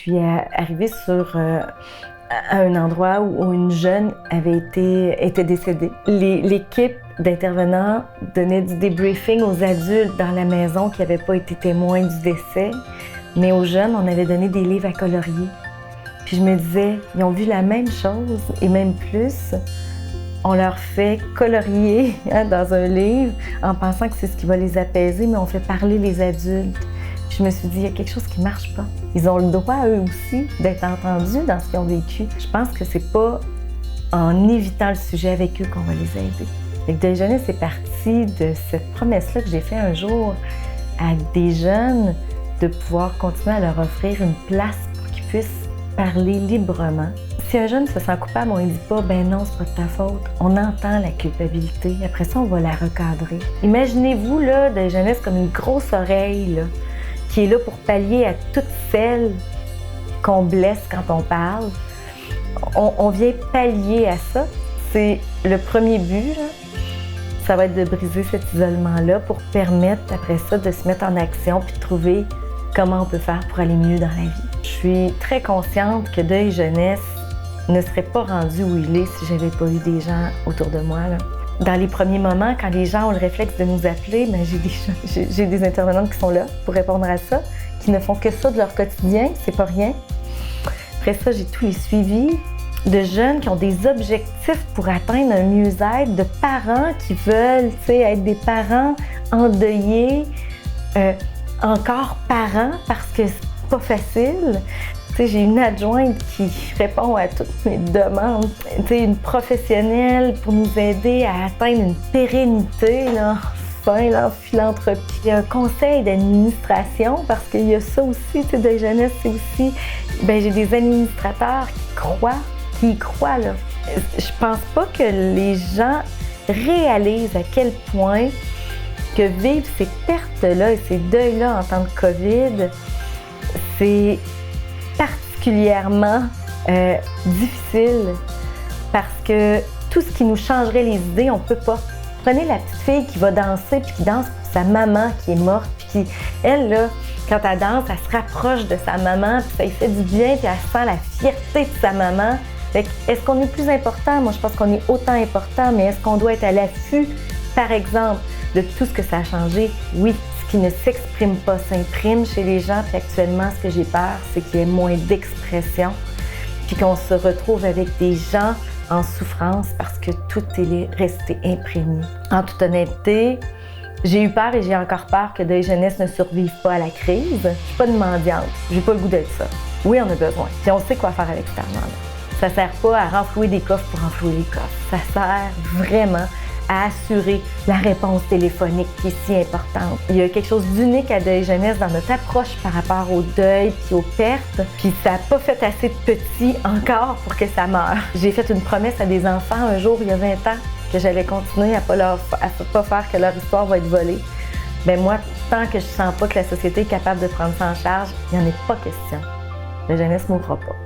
suis arrivée sur un endroit où une jeune était décédée. L'équipe d'intervenants donnait du débriefing aux adultes dans la maison qui n'avaient pas été témoins du décès, mais aux jeunes, on avait donné des livres à colorier. Puis je me disais, ils ont vu la même chose et même plus. On leur fait colorier dans un livre en pensant que c'est ce qui va les apaiser, mais on fait parler les adultes. Puis je me suis dit, il y a quelque chose qui ne marche pas. Ils ont le droit, eux aussi, d'être entendus dans ce qu'ils ont vécu. Je pense que c'est pas en évitant le sujet avec eux qu'on va les aider. Fait que Deuil Jeunesse est parti de cette promesse-là que j'ai fait un jour à des jeunes de pouvoir continuer à leur offrir une place pour qu'ils puissent parler librement. Si un jeune se sent coupable, on ne dit pas « ben non, c'est pas de ta faute ». On entend la culpabilité. Après ça, on va la recadrer. Imaginez-vous là, Deuil Jeunesse comme une grosse oreille là, qui est là pour pallier à toutes celles qu'on blesse quand on parle. On vient pallier à ça. C'est le premier but, là. Ça va être de briser cet isolement-là pour permettre, après ça, de se mettre en action puis de trouver comment on peut faire pour aller mieux dans la vie. Je suis très consciente que Deuil Jeunesse ne serait pas rendu où il est si j'avais pas eu des gens autour de moi, là. Dans les premiers moments, quand les gens ont le réflexe de nous appeler, ben j'ai des intervenantes qui sont là pour répondre à ça, qui ne font que ça de leur quotidien, c'est pas rien. Après ça, j'ai tous les suivis de jeunes qui ont des objectifs pour atteindre un mieux-être, de parents qui veulent être des parents endeuillés, encore parents parce que c'est pas facile. J'ai une adjointe qui répond à toutes mes demandes, une professionnelle pour nous aider à atteindre une pérennité, là, enfin, là, en philanthropie. Il y a un conseil d'administration parce qu'il y a ça aussi, Deuil Jeunesse, c'est aussi, j'ai des administrateurs qui y croient, là. Je pense pas que les gens réalisent à quel point que vivre ces pertes-là et ces deuils-là en temps de COVID, c'est particulièrement difficile parce que tout ce qui nous changerait les idées, on peut pas. Prenez la petite fille qui va danser puis qui danse pour sa maman qui est morte puis qui, elle, là, quand elle danse, elle se rapproche de sa maman puis ça lui fait du bien puis elle sent la fierté de sa maman. Fait que, est-ce qu'on est plus important? Moi, je pense qu'on est autant important, mais est-ce qu'on doit être à l'affût, par exemple, de tout ce que ça a changé? Oui. Ce qui ne s'exprime pas s'imprime chez les gens. Puis actuellement, ce que j'ai peur, c'est qu'il y ait moins d'expression, puis qu'on se retrouve avec des gens en souffrance parce que tout est resté imprégné. En toute honnêteté, j'ai eu peur et j'ai encore peur que Deuil Jeunesse ne survive pas à la crise. Je suis pas une mendiante, j'ai pas le goût d'être ça. Oui, on a besoin, puis on sait quoi faire avec cet argent-là. Ça sert pas à renflouer des coffres pour renflouer les coffres. Ça sert vraiment à assurer la réponse téléphonique qui est si importante. Il y a quelque chose d'unique à Deuil Jeunesse dans notre approche par rapport au deuil puis aux pertes, puis ça n'a pas fait assez de petits encore pour que ça meure. J'ai fait une promesse à des enfants un jour, il y a 20 ans, que j'allais continuer à pas faire que leur histoire va être volée. Moi, tant que je sens pas que la société est capable de prendre ça en charge, il n'y en est pas question. Deuil Jeunesse ne mourra pas.